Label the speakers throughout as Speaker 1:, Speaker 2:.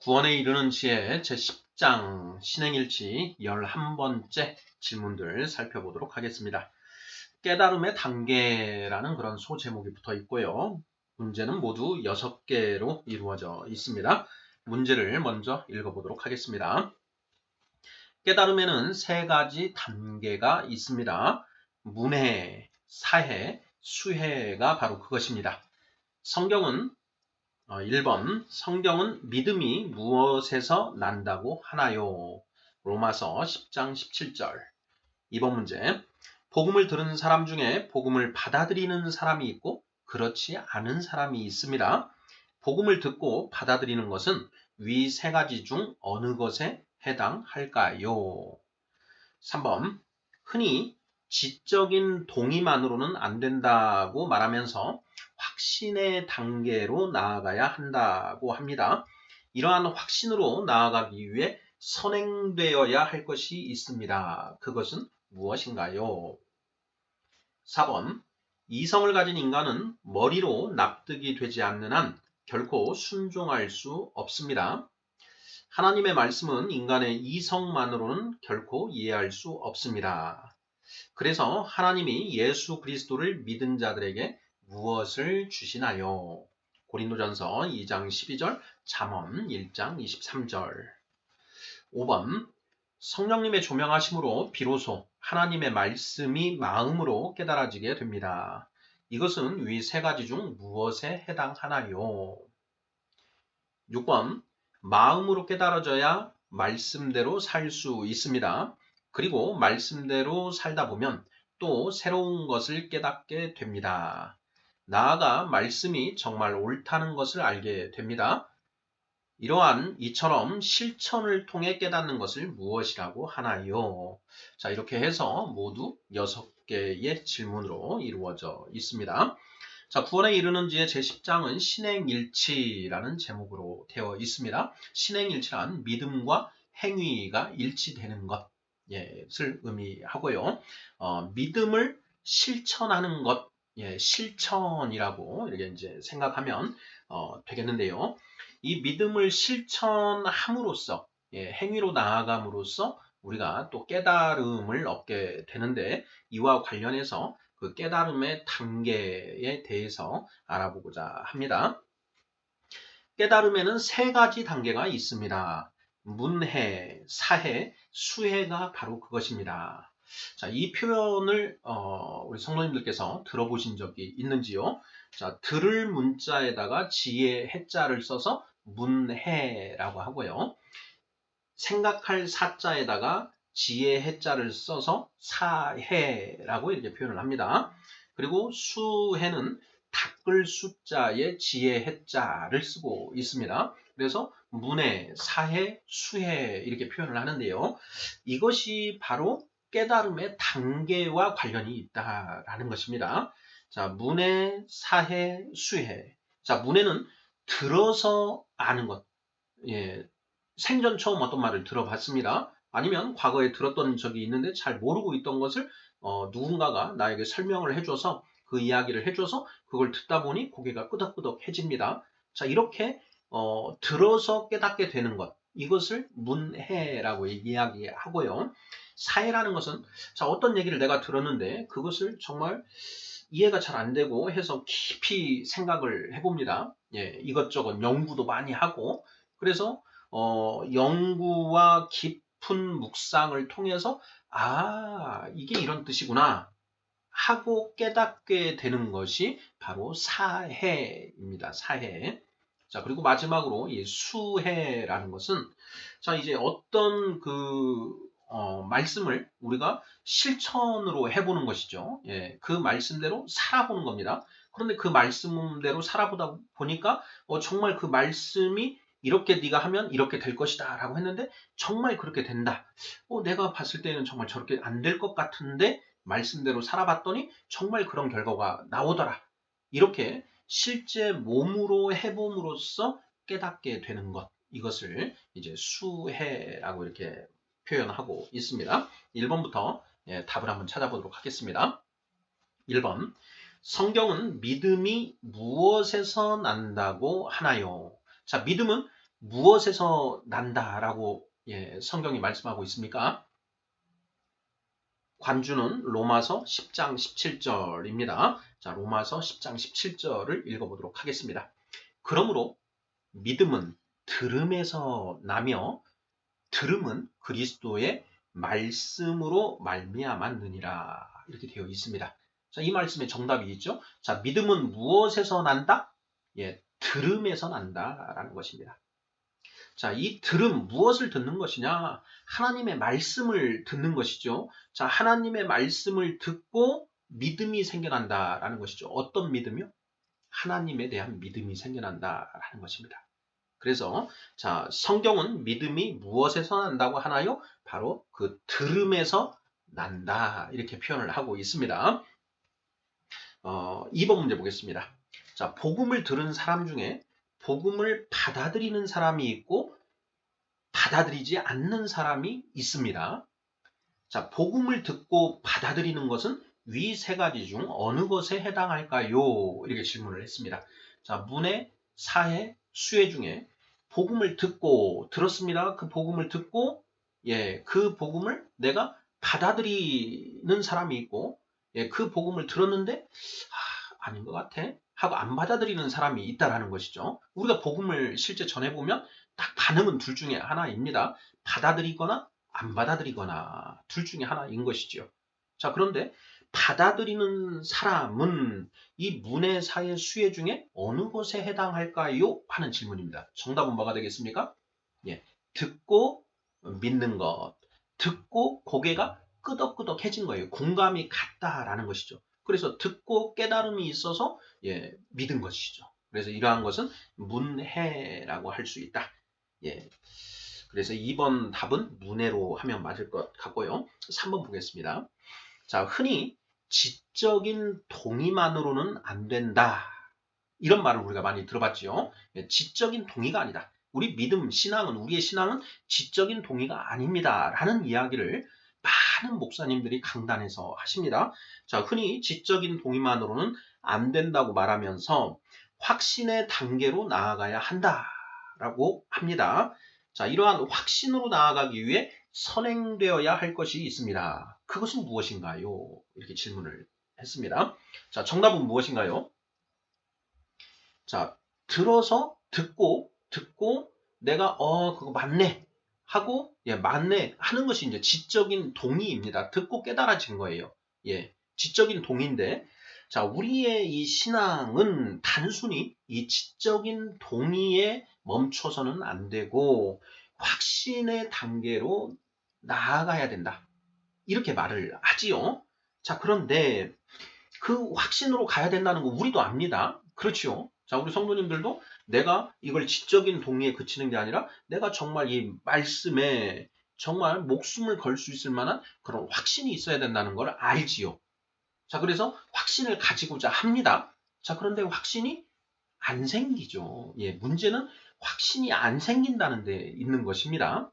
Speaker 1: 구원에 이르는 지혜 제10장 신행일치 11번째 질문들 살펴보도록 하겠습니다. 깨달음의 단계라는 그런 소제목이 붙어 있고요. 문제는 모두 6개로 이루어져 있습니다. 문제를 먼저 읽어보도록 하겠습니다. 깨달음에는 3가지 단계가 있습니다. 문해, 사해, 수해가 바로 그것입니다. 성경은 1번 성경은 믿음이 무엇에서 난다고 하나요? 로마서 10장 17절. 2번 문제. 복음을 들은 사람 중에 복음을 받아들이는 사람이 있고 그렇지 않은 사람이 있습니다. 복음을 듣고 받아들이는 것은 위 3가지 중 어느 것에 해당할까요? 3번. 흔히 지적인 동의만으로는 안 된다고 말하면서 확신의 단계로 나아가야 한다고 합니다. 이러한 확신으로 나아가기 위해 선행되어야 할 것이 있습니다. 그것은 무엇인가요? 4번. 이성을 가진 인간은 머리로 납득이 되지 않는 한 결코 순종할 수 없습니다. 하나님의 말씀은 인간의 이성만으로는 결코 이해할 수 없습니다. 그래서 하나님이 예수 그리스도를 믿은 자들에게 무엇을 주시나요? 고린도전서 2장 12절, 잠언 1장 23절. 5번. 성령님의 조명하심으로 비로소 하나님의 말씀이 마음으로 깨달아지게 됩니다. 이것은 위 3가지 중 무엇에 해당하나요? 6번. 마음으로 깨달아져야 말씀대로 살 수 있습니다. 그리고 말씀대로 살다 보면 또 새로운 것을 깨닫게 됩니다. 나아가 말씀이 정말 옳다는 것을 알게 됩니다. 이러한 이처럼 실천을 통해 깨닫는 것을 무엇이라고 하나요? 자, 이렇게 해서 모두 6개의 질문으로 이루어져 있습니다. 자, 구원에 이르는 지의 제10장은 신행일치라는 제목으로 되어 있습니다. 신행일치란 믿음과 행위가 일치되는 것을 의미하고요. 믿음을 실천하는 것, 실천이라고 이렇게 이제 생각하면 되겠는데요. 이 믿음을 실천함으로써, 행위로 나아감으로써 우리가 또 깨달음을 얻게 되는데 이와 관련해서 그 깨달음의 단계에 대해서 알아보고자 합니다. 깨달음에는 3가지 단계가 있습니다. 문해, 사해, 수해가 바로 그것입니다. 자, 이 표현을 우리 성도님들께서 들어보신 적이 있는지요? 자, 들을 문자에다가 지혜 해자를 써서 문해라고 하고요. 생각할 사자에다가 지혜 해자를 써서 사해라고 이렇게 표현을 합니다. 그리고 수해는 닦을 숫자에 지혜 해자를 쓰고 있습니다. 그래서 문해, 사해, 수해 이렇게 표현을 하는데요. 이것이 바로 깨달음의 단계와 관련이 있다라는 것입니다. 자, 문해, 사해, 수해. 자, 문해는 들어서 아는 것. 생전 처음 어떤 말을 들어봤습니다. 아니면 과거에 들었던 적이 있는데 잘 모르고 있던 것을 누군가가 나에게 설명을 해줘서 그 이야기를 해줘서 그걸 듣다 보니 고개가 끄덕끄덕해집니다. 자, 이렇게 들어서 깨닫게 되는 것, 이것을 문해라고 이야기하고요. 사해라는 것은 자, 어떤 얘기를 내가 들었는데 그것을 정말 이해가 잘 안 되고 해서 깊이 생각을 해봅니다. 이것저것 연구도 많이 하고 그래서 연구와 깊은 묵상을 통해서 이게 이런 뜻이구나 하고 깨닫게 되는 것이 바로 사해입니다. 사해. 자, 그리고 마지막으로 이 수해라는 것은 자, 이제 어떤 말씀을 우리가 실천으로 해보는 것이죠. 그 말씀대로 살아보는 겁니다. 그런데 그 말씀대로 살아보다 보니까 정말 그 말씀이 이렇게 네가 하면 이렇게 될 것이다 라고 했는데 정말 그렇게 된다. 내가 봤을 때는 정말 저렇게 안 될 것 같은데 말씀대로 살아봤더니 정말 그런 결과가 나오더라. 이렇게 실제 몸으로 해봄으로써 깨닫게 되는 것. 이것을 이제 수해라고 이렇게 표현하고 있습니다. 1번부터 답을 한번 찾아보도록 하겠습니다. 1번. 성경은 믿음이 무엇에서 난다고 하나요? 자, 믿음은 무엇에서 난다라고 성경이 말씀하고 있습니까? 관주는 로마서 10장 17절입니다. 자, 로마서 10장 17절을 읽어보도록 하겠습니다. 그러므로 믿음은 들음에서 나며 들음은 그리스도의 말씀으로 말미암았느니라. 이렇게 되어 있습니다. 자, 이 말씀에 정답이 있죠. 자, 믿음은 무엇에서 난다? 들음에서 난다라는 것입니다. 자, 이 들음, 무엇을 듣는 것이냐? 하나님의 말씀을 듣는 것이죠. 자, 하나님의 말씀을 듣고 믿음이 생겨난다라는 것이죠. 어떤 믿음이요? 하나님에 대한 믿음이 생겨난다라는 것입니다. 그래서 자, 성경은 믿음이 무엇에서 난다고 하나요? 바로 그 들음에서 난다. 이렇게 표현을 하고 있습니다. 2번 문제 보겠습니다. 자, 복음을 들은 사람 중에 복음을 받아들이는 사람이 있고 받아들이지 않는 사람이 있습니다. 자, 복음을 듣고 받아들이는 것은 위 세 가지 중 어느 것에 해당할까요? 이렇게 질문을 했습니다. 자, 문해, 사해, 수해 중에 복음을 듣고 들었습니다. 그 복음을 듣고 그 복음을 내가 받아들이는 사람이 있고 그 복음을 들었는데 아닌 것 같아 하고 안 받아들이는 사람이 있다라는 것이죠. 우리가 복음을 실제 전해보면 딱 반응은 둘 중에 하나입니다. 받아들이거나 안 받아들이거나 둘 중에 하나인 것이죠. 자, 그런데 받아들이는 사람은 이 문해, 사회, 수혜 중에 어느 것에 해당할까요? 하는 질문입니다. 정답은 뭐가 되겠습니까? 듣고 믿는 것. 듣고 고개가 끄덕끄덕해진 거예요. 공감이 갔다라는 것이죠. 그래서 듣고 깨달음이 있어서 믿은 것이죠. 그래서 이러한 것은 문해라고 할 수 있다. 그래서 2번 답은 문해로 하면 맞을 것 같고요. 3번 보겠습니다. 자, 흔히 지적인 동의만으로는 안 된다. 이런 말을 우리가 많이 들어봤죠. 지적인 동의가 아니다. 우리 믿음, 신앙은, 우리의 신앙은 지적인 동의가 아닙니다. 라는 이야기를 많은 목사님들이 강단에서 하십니다. 자, 흔히 지적인 동의만으로는 안 된다고 말하면서 확신의 단계로 나아가야 한다라고 합니다. 자, 이러한 확신으로 나아가기 위해 선행되어야 할 것이 있습니다. 그것은 무엇인가요? 이렇게 질문을 했습니다. 자, 정답은 무엇인가요? 자, 들어서 듣고 내가 그거 맞네 하고 맞네 하는 것이 이제 지적인 동의입니다. 듣고 깨달아진 거예요. 지적인 동의인데 자, 우리의 이 신앙은 단순히 이 지적인 동의에 멈춰서는 안 되고 확신의 단계로 나아가야 된다. 이렇게 말을 하지요. 자, 그런데 그 확신으로 가야 된다는 거 우리도 압니다. 그렇죠. 자, 우리 성도님들도 내가 이걸 지적인 동의에 그치는 게 아니라 내가 정말 이 말씀에 정말 목숨을 걸 수 있을 만한 그런 확신이 있어야 된다는 걸 알지요. 자, 그래서 확신을 가지고자 합니다. 자, 그런데 확신이 안 생기죠. 문제는 확신이 안 생긴다는 데 있는 것입니다.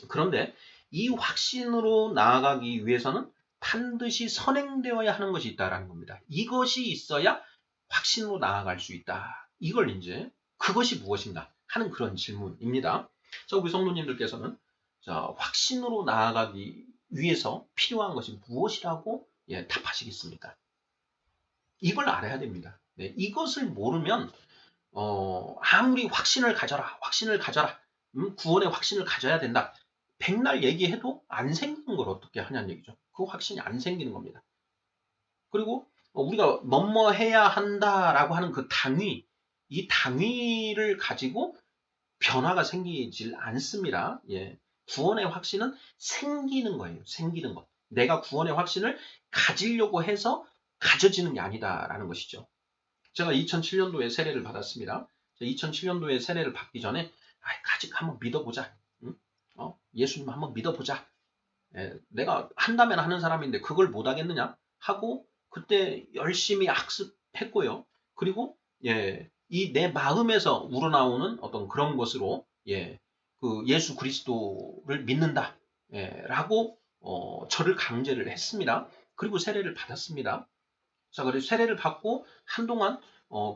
Speaker 1: 그런데 이 확신으로 나아가기 위해서는 반드시 선행되어야 하는 것이 있다는 겁니다. 이것이 있어야 확신으로 나아갈 수 있다. 이걸 이제 그것이 무엇인가 하는 그런 질문입니다. 자, 우리 성도님들께서는 자, 확신으로 나아가기 위해서 필요한 것이 무엇이라고 답하시겠습니까? 이걸 알아야 됩니다. 이것을 모르면 아무리 확신을 가져라, 구원의 확신을 가져야 된다. 백날 얘기해도 안 생기는 걸 어떻게 하냐는 얘기죠. 그 확신이 안 생기는 겁니다. 그리고 우리가 뭐뭐 해야 한다라고 하는 그 당위, 이 당위를 가지고 변화가 생기질 않습니다. 구원의 확신은 생기는 거예요. 생기는 것. 내가 구원의 확신을 가지려고 해서 가져지는 게 아니다라는 것이죠. 제가 2007년도에 세례를 받았습니다. 2007년도에 세례를 받기 전에 아직 한번 믿어보자. 응? 예수님 한번 믿어보자. 내가 한다면 하는 사람인데 그걸 못하겠느냐? 하고 그때 열심히 학습했고요. 그리고 이 내 마음에서 우러나오는 어떤 그런 것으로 그 예수 그리스도를 믿는다. 라고 저를 강제를 했습니다. 그리고 세례를 받았습니다. 자, 그래서 세례를 받고 한동안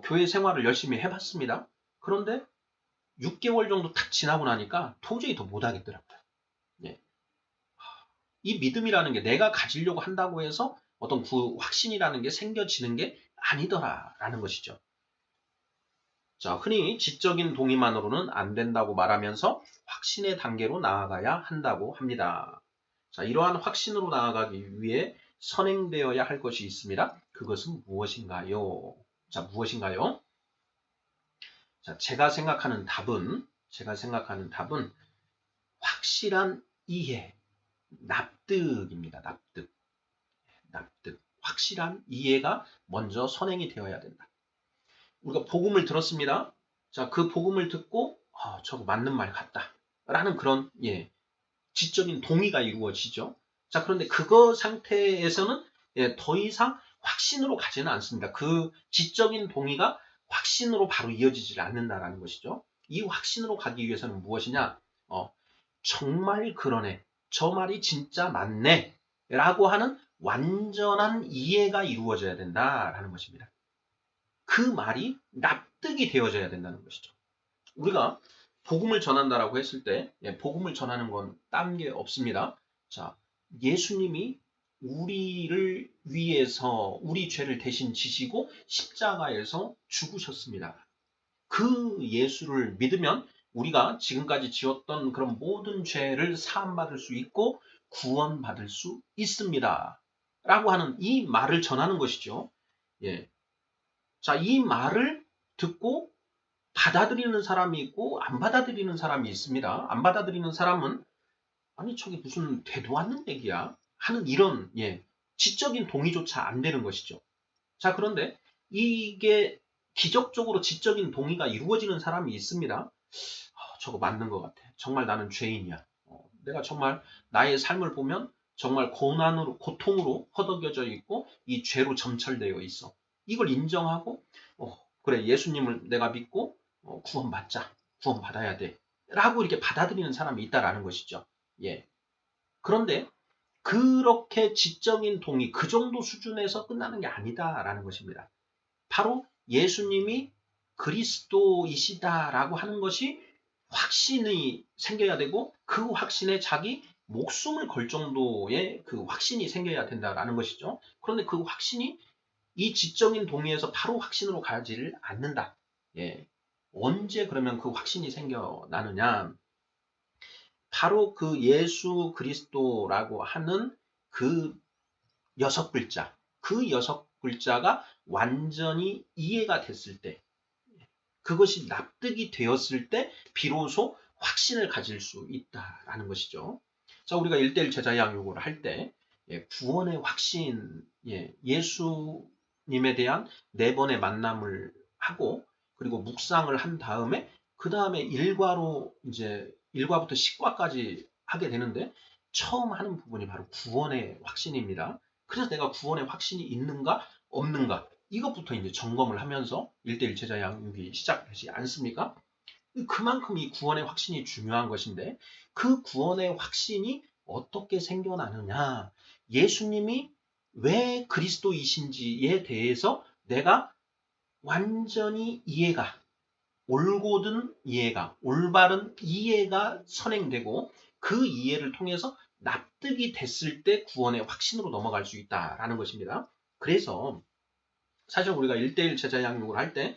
Speaker 1: 교회 생활을 열심히 해봤습니다. 그런데 6개월 정도 탁 지나고 나니까 도저히 더 못하겠더라고요. 예. 이 믿음이라는 게 내가 가지려고 한다고 해서 어떤 그 확신이라는 게 생겨지는 게 아니더라라는 것이죠. 자, 흔히 지적인 동의만으로는 안 된다고 말하면서 확신의 단계로 나아가야 한다고 합니다. 자, 이러한 확신으로 나아가기 위해 선행되어야 할 것이 있습니다. 그것은 무엇인가요? 자, 무엇인가요? 자, 제가 생각하는 답은 확실한 이해, 납득입니다. 납득. 확실한 이해가 먼저 선행이 되어야 된다. 우리가 복음을 들었습니다. 자, 그 복음을 듣고 저거 맞는 말 같다. 라는 그런 지적인 동의가 이루어지죠. 자, 그런데 그거 상태에서는 더 이상 확신으로 가지는 않습니다. 그 지적인 동의가 확신으로 바로 이어지질 않는다라는 것이죠. 이 확신으로 가기 위해서는 무엇이냐? 정말 그러네. 저 말이 진짜 맞네. 라고 하는 완전한 이해가 이루어져야 된다라는 것입니다. 그 말이 납득이 되어져야 된다는 것이죠. 우리가 복음을 전한다라고 했을 때 복음을 전하는 건 딴 게 없습니다. 자, 예수님이 우리를 위해서 우리 죄를 대신 지시고 십자가에서 죽으셨습니다. 그 예수를 믿으면 우리가 지금까지 지었던 그런 모든 죄를 사함받을 수 있고 구원받을 수 있습니다. 라고 하는 이 말을 전하는 것이죠. 예. 자, 이 말을 듣고 받아들이는 사람이 있고 안 받아들이는 사람이 있습니다. 안 받아들이는 사람은 아니 저게 무슨 되도 않는 얘기야 하는 이런 지적인 동의조차 안 되는 것이죠. 자, 그런데 이게 기적적으로 지적인 동의가 이루어지는 사람이 있습니다. 저거 맞는 것 같아. 정말 나는 죄인이야. 내가 정말 나의 삶을 보면 정말 고통으로 허덕여져 있고 이 죄로 점철되어 있어. 이걸 인정하고 그래 예수님을 내가 믿고 구원받자. 구원받아야 돼. 라고 이렇게 받아들이는 사람이 있다라는 것이죠. 예. 그런데 그렇게 지적인 동의 그 정도 수준에서 끝나는 게 아니다라는 것입니다. 바로 예수님이 그리스도이시다라고 하는 것이 확신이 생겨야 되고 그 확신에 자기 목숨을 걸 정도의 그 확신이 생겨야 된다라는 것이죠. 그런데 그 확신이 이 지적인 동의에서 바로 확신으로 가지를 않는다. 예. 언제 그러면 그 확신이 생겨나느냐? 바로 그 예수 그리스도라고 하는 그 6글자, 그 6글자가 완전히 이해가 됐을 때, 그것이 납득이 되었을 때 비로소 확신을 가질 수 있다라는 것이죠. 자, 우리가 1:1 제자 양육을 할 때 구원의 확신, 예수님에 대한 4번의 만남을 하고 그리고 묵상을 한 다음에 그 다음에 일과로 이제 1과부터 10과까지 하게 되는데 처음 하는 부분이 바로 구원의 확신입니다. 그래서 내가 구원의 확신이 있는가 없는가 이것부터 이제 점검을 하면서 1:1 제자 양육이 시작되지 않습니까? 그만큼 이 구원의 확신이 중요한 것인데 그 구원의 확신이 어떻게 생겨나느냐? 예수님이 왜 그리스도이신지에 대해서 내가 완전히 이해가 올바른 이해가 선행되고 그 이해를 통해서 납득이 됐을 때 구원의 확신으로 넘어갈 수 있다라는 것입니다. 그래서 사실 우리가 1:1 제자 양육을 할 때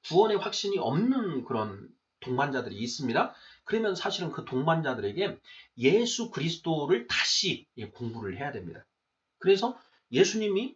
Speaker 1: 구원의 확신이 없는 그런 동반자들이 있습니다. 그러면 사실은 그 동반자들에게 예수 그리스도를 다시 공부를 해야 됩니다. 그래서 예수님이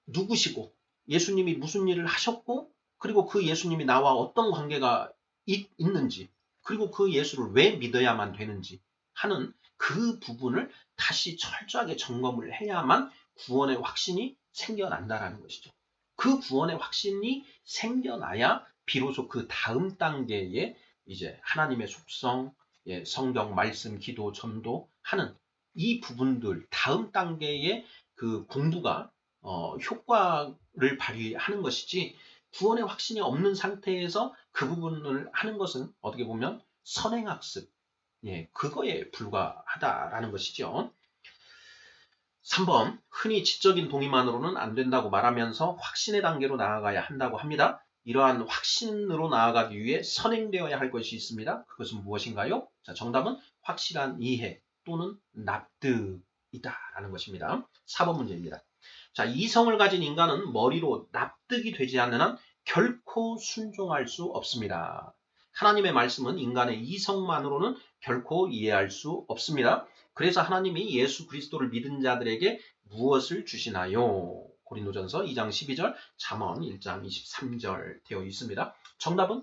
Speaker 1: 누구시고 예수님이 무슨 일을 하셨고 그리고 그 예수님이 나와 어떤 관계가 있는지 그리고 그 예수를 왜 믿어야만 되는지 하는 그 부분을 다시 철저하게 점검을 해야만 구원의 확신이 생겨난다라는 것이죠. 그 구원의 확신이 생겨나야 비로소 그 다음 단계에 이제 하나님의 속성, 성경, 말씀, 기도, 전도 하는 이 부분들 다음 단계의 그 공부가 효과를 발휘하는 것이지 구원의 확신이 없는 상태에서 그 부분을 하는 것은 어떻게 보면 선행학습, 그거에 불과하다라는 것이죠. 3번, 흔히 지적인 동의만으로는 안 된다고 말하면서 확신의 단계로 나아가야 한다고 합니다. 이러한 확신으로 나아가기 위해 선행되어야 할 것이 있습니다. 그것은 무엇인가요? 자, 정답은 확실한 이해 또는 납득이다라는 것입니다. 4번 문제입니다. 자, 이성을 가진 인간은 머리로 납득이 되지 않는 한 결코 순종할 수 없습니다. 하나님의 말씀은 인간의 이성만으로는 결코 이해할 수 없습니다. 그래서 하나님이 예수 그리스도를 믿은 자들에게 무엇을 주시나요? 고린도전서 2장 12절, 잠언 1장 23절 되어 있습니다. 정답은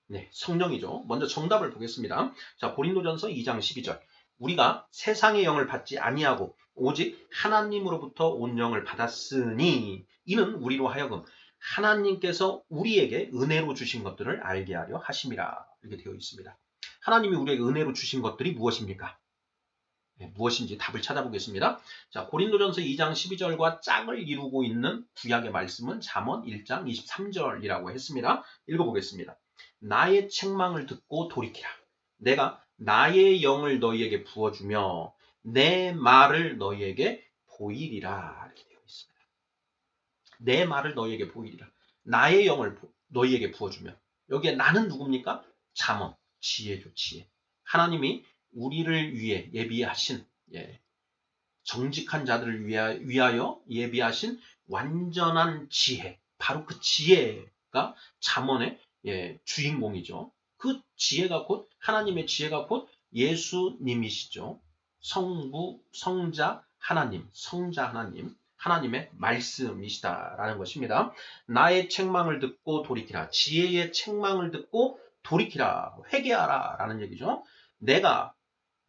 Speaker 1: 네, 성령이죠. 먼저 정답을 보겠습니다. 자, 고린도전서 2장 12절. 우리가 세상의 영을 받지 아니하고 오직 하나님으로부터 온 영을 받았으니 이는 우리로 하여금 하나님께서 우리에게 은혜로 주신 것들을 알게 하려 하심이라. 이렇게 되어 있습니다. 하나님이 우리에게 은혜로 주신 것들이 무엇입니까? 네, 무엇인지 답을 찾아보겠습니다. 자, 고린도전서 2장 12절과 짝을 이루고 있는 구약의 말씀은 잠언 1장 23절이라고 했습니다. 읽어보겠습니다. 나의 책망을 듣고 돌이키라. 내가 나의 영을 너희에게 부어주며 내 말을 너희에게 보이리라. 이렇게 되어 있습니다. 내 말을 너희에게 보이리라. 나의 영을 너희에게 부어주며 여기에 나는 누굽니까? 잠언, 지혜죠, 지혜. 하나님이 우리를 위해 예비하신 정직한 자들을 위하여 예비하신 완전한 지혜, 바로 그 지혜가 잠언의 주인공이죠. 그 지혜가 곧 하나님의 지혜가 곧 예수님이시죠. 성부, 성자, 하나님, 성자 하나님, 하나님의 말씀이시다라는 것입니다. 나의 책망을 듣고 돌이키라. 지혜의 책망을 듣고 돌이키라. 회개하라 라는 얘기죠. 내가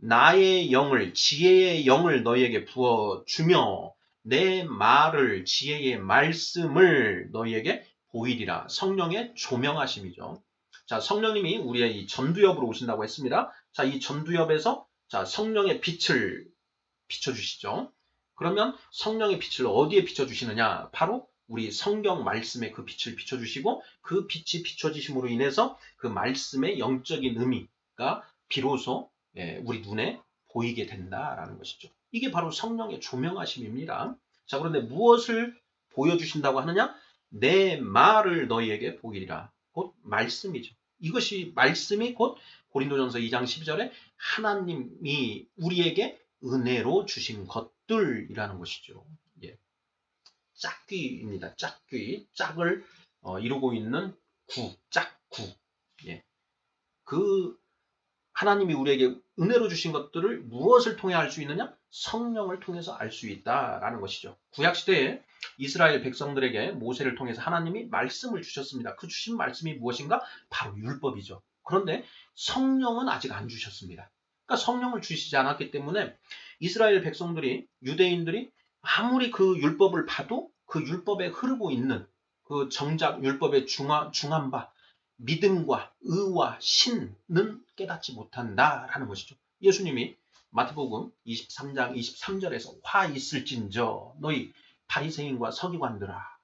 Speaker 1: 나의 영을, 지혜의 영을 너희에게 부어주며 내 말을, 지혜의 말씀을 너희에게 보이리라. 성령의 조명하심이죠. 자, 성령님이 우리의 이 전두엽으로 오신다고 했습니다. 자, 이 전두엽에서 자, 성령의 빛을 비춰주시죠. 그러면 성령의 빛을 어디에 비춰주시느냐? 바로 우리 성경 말씀에 그 빛을 비춰주시고 그 빛이 비춰지심으로 인해서 그 말씀의 영적인 의미가 비로소 우리 눈에 보이게 된다라는 것이죠. 이게 바로 성령의 조명하심입니다. 자, 그런데 무엇을 보여주신다고 하느냐? 내 말을 너희에게 보이리라. 곧 말씀이죠. 이것이 말씀이 곧 고린도전서 2장 12절에 하나님이 우리에게 은혜로 주신 것들이라는 것이죠. 예. 짝귀입니다. 짝귀. 짝을 이루고 있는 구, 짝구. 예. 그 하나님이 우리에게 은혜로 주신 것들을 무엇을 통해 알 수 있느냐? 성령을 통해서 알 수 있다라는 것이죠. 구약시대에 이스라엘 백성들에게 모세를 통해서 하나님이 말씀을 주셨습니다. 그 주신 말씀이 무엇인가? 바로 율법이죠. 그런데 성령은 아직 안 주셨습니다. 그러니까 성령을 주시지 않았기 때문에 이스라엘 백성들이, 유대인들이 아무리 그 율법을 봐도 그 율법에 흐르고 있는 그 정작 율법의 중한 바, 믿음과 의와 신은 깨닫지 못한다라는 것이죠. 예수님이 마태복음 23장 23절에서 화 있을진저 너희 바리새인과 서기관들아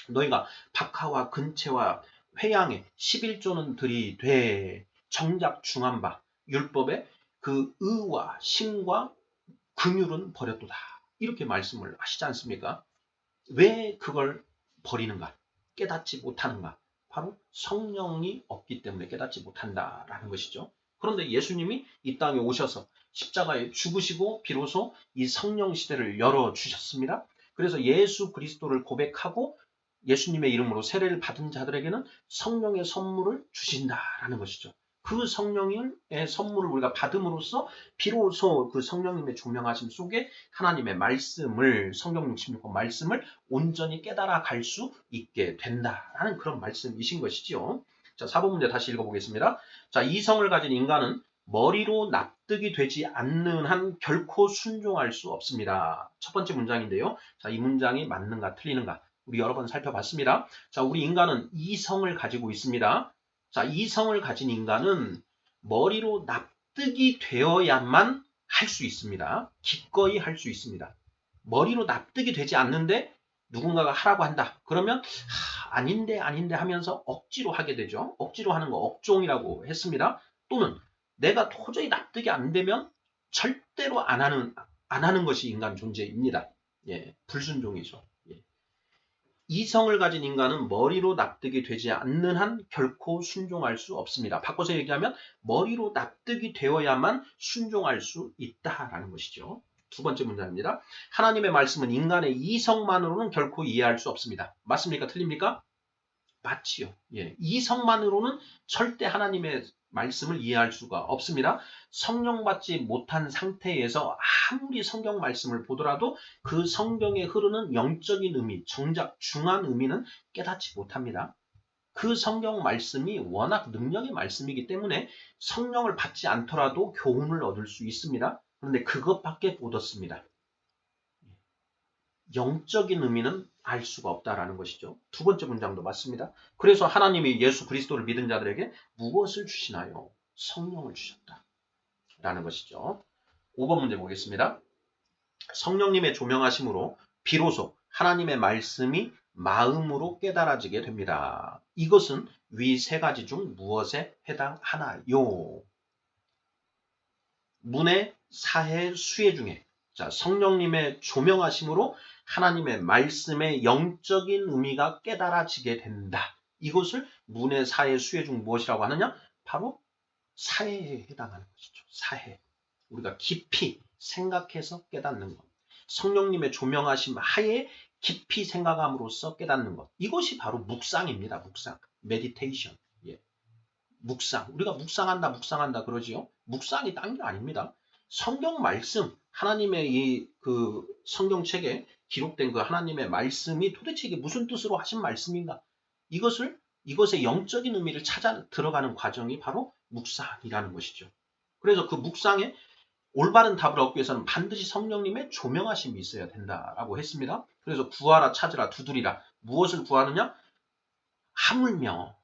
Speaker 1: 너희가 박하와 근체와 회양에 11조는 들이되 정작 중한 바 율법의 그 의와 신과 긍휼은 버렸도다. 이렇게 말씀을 하시지 않습니까? 왜 그걸 버리는가? 깨닫지 못하는가? 바로 성령이 없기 때문에 깨닫지 못한다라는 것이죠. 그런데 예수님이 이 땅에 오셔서 십자가에 죽으시고 비로소 이 성령 시대를 열어주셨습니다. 그래서 예수 그리스도를 고백하고 예수님의 이름으로 세례를 받은 자들에게는 성령의 선물을 주신다라는 것이죠. 그 성령의 선물을 우리가 받음으로써 비로소 그 성령님의 조명하심 속에 하나님의 말씀을 성경 66권 말씀을 온전히 깨달아 갈 수 있게 된다라는 그런 말씀이신 것이지요. 자, 4번 문제 다시 읽어보겠습니다. 자, 이성을 가진 인간은 머리로 납득이 되지 않는 한 결코 순종할 수 없습니다. 첫 번째 문장인데요. 자, 이 문장이 맞는가 틀리는가 우리 여러 번 살펴봤습니다. 자, 우리 인간은 이성을 가지고 있습니다. 자, 이성을 가진 인간은 머리로 납득이 되어야만 할 수 있습니다. 기꺼이 할 수 있습니다. 머리로 납득이 되지 않는데 누군가가 하라고 한다. 그러면 아닌데 하면서 억지로 하게 되죠. 억지로 하는 거 억종이라고 했습니다. 또는 내가 도저히 납득이 안 되면 절대로 안 하는 것이 인간 존재입니다. 예, 불순종이죠. 예. 이성을 가진 인간은 머리로 납득이 되지 않는 한 결코 순종할 수 없습니다. 바꿔서 얘기하면 머리로 납득이 되어야만 순종할 수 있다라는 것이죠. 두 번째 문장입니다. 하나님의 말씀은 인간의 이성만으로는 결코 이해할 수 없습니다. 맞습니까? 틀립니까? 맞지요. 예. 이성만으로는 절대 하나님의 말씀을 이해할 수가 없습니다. 성령 받지 못한 상태에서 아무리 성경 말씀을 보더라도 그 성경에 흐르는 영적인 의미, 정작 중한 의미는 깨닫지 못합니다. 그 성경 말씀이 워낙 능력의 말씀이기 때문에 성령을 받지 않더라도 교훈을 얻을 수 있습니다. 그런데 그것밖에 못 얻습니다. 영적인 의미는 알 수가 없다라는 것이죠. 두 번째 문장도 맞습니다. 그래서 하나님이 예수 그리스도를 믿은 자들에게 무엇을 주시나요? 성령을 주셨다. 라는 것이죠. 5번 문제 보겠습니다. 성령님의 조명하심으로 비로소 하나님의 말씀이 마음으로 깨달아지게 됩니다. 이것은 위 세 가지 중 무엇에 해당하나요? 문의, 사해, 수해 중에 자, 성령님의 조명하심으로 하나님의 말씀의 영적인 의미가 깨달아지게 된다. 이것을 문의, 사해, 수해 중 무엇이라고 하느냐? 바로 사해에 해당하는 것이죠. 사해. 우리가 깊이 생각해서 깨닫는 것. 성령님의 조명하심 하에 깊이 생각함으로써 깨닫는 것. 이것이 바로 묵상입니다. 묵상. 메디테이션. 예. 묵상. 우리가 묵상한다 그러지요. 묵상이 딴 게 아닙니다. 성경 말씀, 하나님의 이 그 성경책에 기록된 그 하나님의 말씀이 도대체 이게 무슨 뜻으로 하신 말씀인가? 이것의 영적인 의미를 찾아 들어가는 과정이 바로 묵상이라는 것이죠. 그래서 그 묵상에 올바른 답을 얻기 위해서는 반드시 성령님의 조명하심이 있어야 된다라고 했습니다. 그래서 구하라, 찾으라, 두드리라. 무엇을 구하느냐? 하물며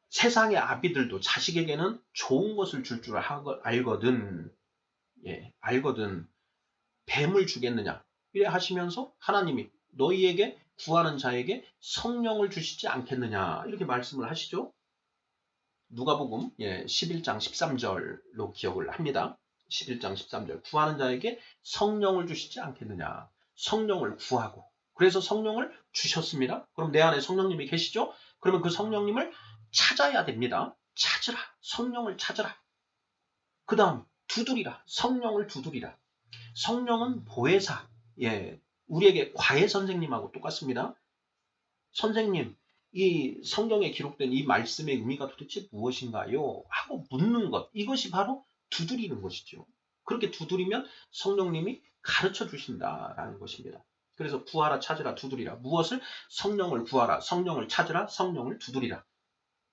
Speaker 1: 세상의 아비들도 자식에게는 좋은 것을 줄 알거든. 예, 알거든. 뱀을 주겠느냐? 이래 하시면서 하나님이 너희에게 구하는 자에게 성령을 주시지 않겠느냐? 이렇게 말씀을 하시죠. 누가복음 11장 13절로 기억을 합니다. 11장 13절. 구하는 자에게 성령을 주시지 않겠느냐? 성령을 구하고. 그래서 성령을 주셨습니다. 그럼 내 안에 성령님이 계시죠? 그러면 그 성령님을 찾아야 됩니다. 찾으라. 성령을 찾으라. 그 다음 두드리라. 성령을 두드리라. 성령은 보혜사. 예, 우리에게 과외 선생님하고 똑같습니다. 선생님, 이 성경에 기록된 이 말씀의 의미가 도대체 무엇인가요? 하고 묻는 것. 이것이 바로 두드리는 것이죠. 그렇게 두드리면 성령님이 가르쳐 주신다라는 것입니다. 그래서 구하라, 찾으라, 두드리라. 무엇을? 성령을 구하라, 성령을 찾으라, 성령을 두드리라.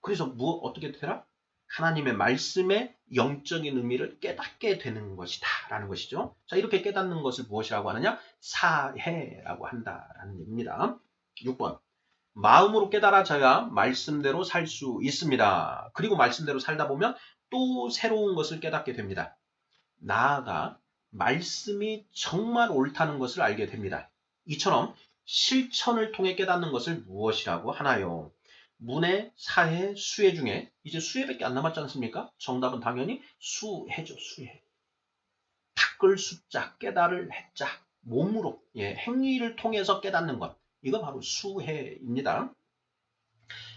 Speaker 1: 그래서 어떻게 되라? 하나님의 말씀의 영적인 의미를 깨닫게 되는 것이다 라는 것이죠. 자, 이렇게 깨닫는 것을 무엇이라고 하느냐? 사해라고 한다라는 얘기입니다. 6번. 마음으로 깨달아져야 말씀대로 살 수 있습니다. 그리고 말씀대로 살다 보면 또 새로운 것을 깨닫게 됩니다. 나아가 말씀이 정말 옳다는 것을 알게 됩니다. 이처럼 실천을 통해 깨닫는 것을 무엇이라고 하나요? 문해, 사해, 수해 중에 이제 수해밖에 안 남았지 않습니까? 정답은 당연히 수해죠. 수해. 닦을 숫자, 깨달을 해자, 몸으로 행위를 통해서 깨닫는 것. 이거 바로 수해입니다.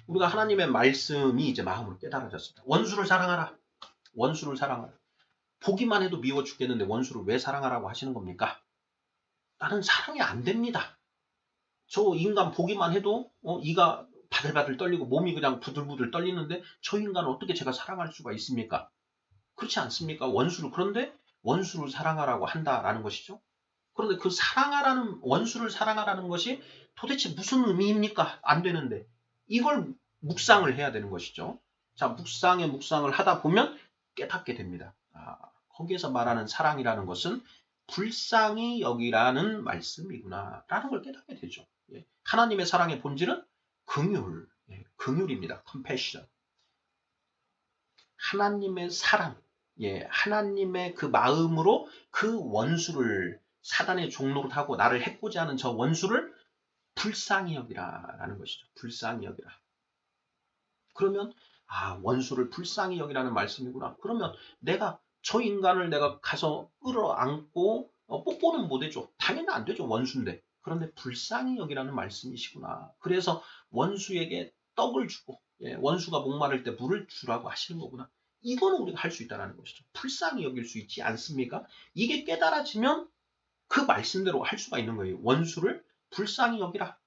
Speaker 1: 우리가 하나님의 말씀이 이제 마음으로 깨달아졌습니다. 원수를 사랑하라. 원수를 사랑하라. 보기만 해도 미워 죽겠는데 원수를 왜 사랑하라고 하시는 겁니까? 나는 사랑이 안 됩니다. 저 인간 보기만 해도 이가 바들바들 떨리고 몸이 그냥 부들부들 떨리는데 저 인간을 어떻게 제가 사랑할 수가 있습니까? 그렇지 않습니까? 그런데 원수를 사랑하라고 한다라는 것이죠. 그런데 그 원수를 사랑하라는 것이 도대체 무슨 의미입니까? 안 되는데. 이걸 묵상을 해야 되는 것이죠. 자, 묵상을 하다 보면 깨닫게 됩니다. 거기에서 말하는 사랑이라는 것은 불쌍히 여기라는 말씀이구나 라는 걸 깨닫게 되죠. 하나님의 사랑의 본질은 긍휼, 긍휼입니다. compassion. 하나님의 사랑, 하나님의 그 마음으로 그 원수를 사단의 종로로 하고 나를 해코지 하는 저 원수를 불쌍히 여기라라는 것이죠. 불쌍히 여기라. 그러면 원수를 불쌍히 여기라는 말씀이구나. 그러면 내가 저 인간을 내가 가서 끌어안고 뽀뽀는 못 해줘. 당연히 안 되죠. 원수인데. 그런데 불쌍히 여기라는 말씀이시구나. 그래서 원수에게 떡을 주고 원수가 목마를 때 물을 주라고 하시는 거구나. 이거는 우리가 할 수 있다는 것이죠. 불쌍히 여길 수 있지 않습니까? 이게 깨달아지면 그 말씀대로 할 수가 있는 거예요. 원수를 불쌍히 여기라.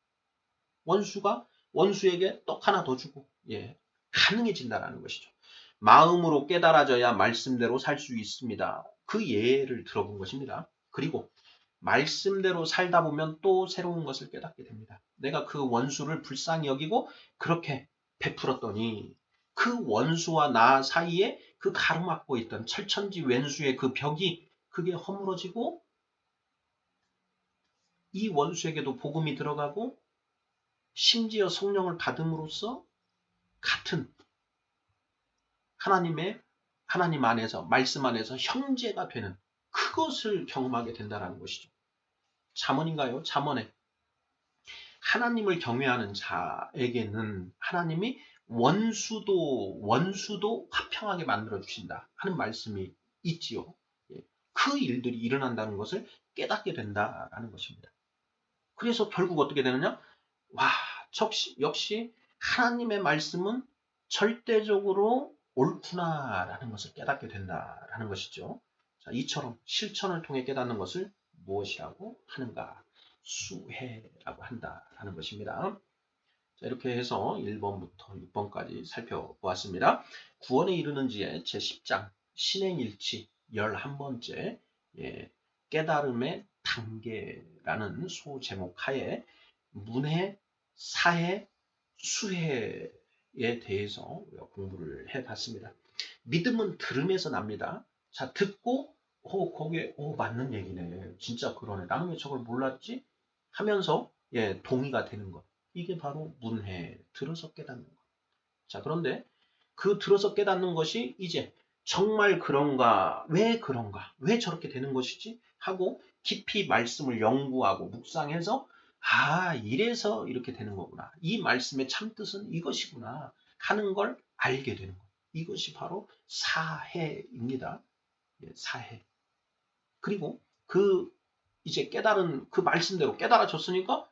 Speaker 1: 원수가 원수에게 떡 하나 더 주고 가능해진다는 것이죠. 마음으로 깨달아져야 말씀대로 살 수 있습니다. 그 예를 들어본 것입니다. 그리고 말씀대로 살다 보면 또 새로운 것을 깨닫게 됩니다. 내가 그 원수를 불쌍히 여기고 그렇게 베풀었더니 그 원수와 나 사이에 그 가로막고 있던 철천지 왼수의 그 벽이 그게 허물어지고 이 원수에게도 복음이 들어가고 심지어 성령을 받음으로써 같은 하나님 안에서 말씀 안에서 형제가 되는 그것을 경험하게 된다는 것이죠. 잠언인가요? 잠언에 하나님을 경외하는 자에게는 하나님이 원수도 화평하게 만들어 주신다 하는 말씀이 있지요. 그 일들이 일어난다는 것을 깨닫게 된다라는 것입니다. 그래서 결국 어떻게 되느냐? 와, 역시 하나님의 말씀은 절대적으로 옳구나라는 것을 깨닫게 된다라는 것이죠. 자, 이처럼 실천을 통해 깨닫는 것을 무엇이라고 하는가? 수혜라고 한다라는 것입니다. 자, 이렇게 해서 1번부터 6번까지 살펴보았습니다. 구원에 이르는 지에 제10장 신행일치 11번째 깨달음의 단계라는 소제목 하에 문해, 사해, 수해에 대해서 우리가 공부를 해봤습니다. 믿음은 들음에서 납니다. 자, 듣고 거기에 맞는 얘기네. 진짜 그러네. 나는 왜 저걸 몰랐지? 하면서 동의가 되는 것. 이게 바로 문해, 들어서 깨닫는 것. 자, 그런데 그 들어서 깨닫는 것이 이제 정말 그런가? 왜 저렇게 되는 것이지? 하고 깊이 말씀을 연구하고 묵상해서 이래서 이렇게 되는 거구나. 이 말씀의 참뜻은 이것이구나 하는 걸 알게 되는 것. 이것이 바로 사해입니다. 사해. 그리고 이제 깨달은 그 말씀대로 깨달아졌으니까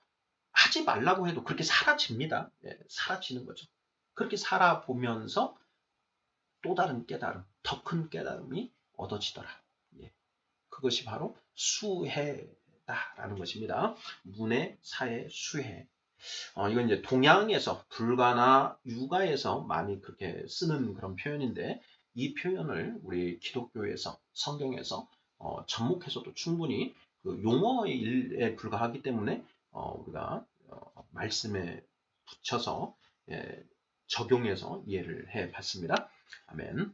Speaker 1: 하지 말라고 해도 그렇게 사라집니다. 사라지는 거죠. 그렇게 살아보면서 또 다른 깨달음, 더 큰 깨달음이 얻어지더라. 그것이 바로 수해다라는 것입니다. 문해, 사해, 수해. 이건 이제 동양에서 불가나 육아에서 많이 그렇게 쓰는 그런 표현인데 이 표현을 우리 기독교에서 성경에서 접목해서도 충분히 그 용어의 일에 불과하기 때문에 우리가 말씀에 붙여서 적용해서 이해를 해봤습니다. 아멘.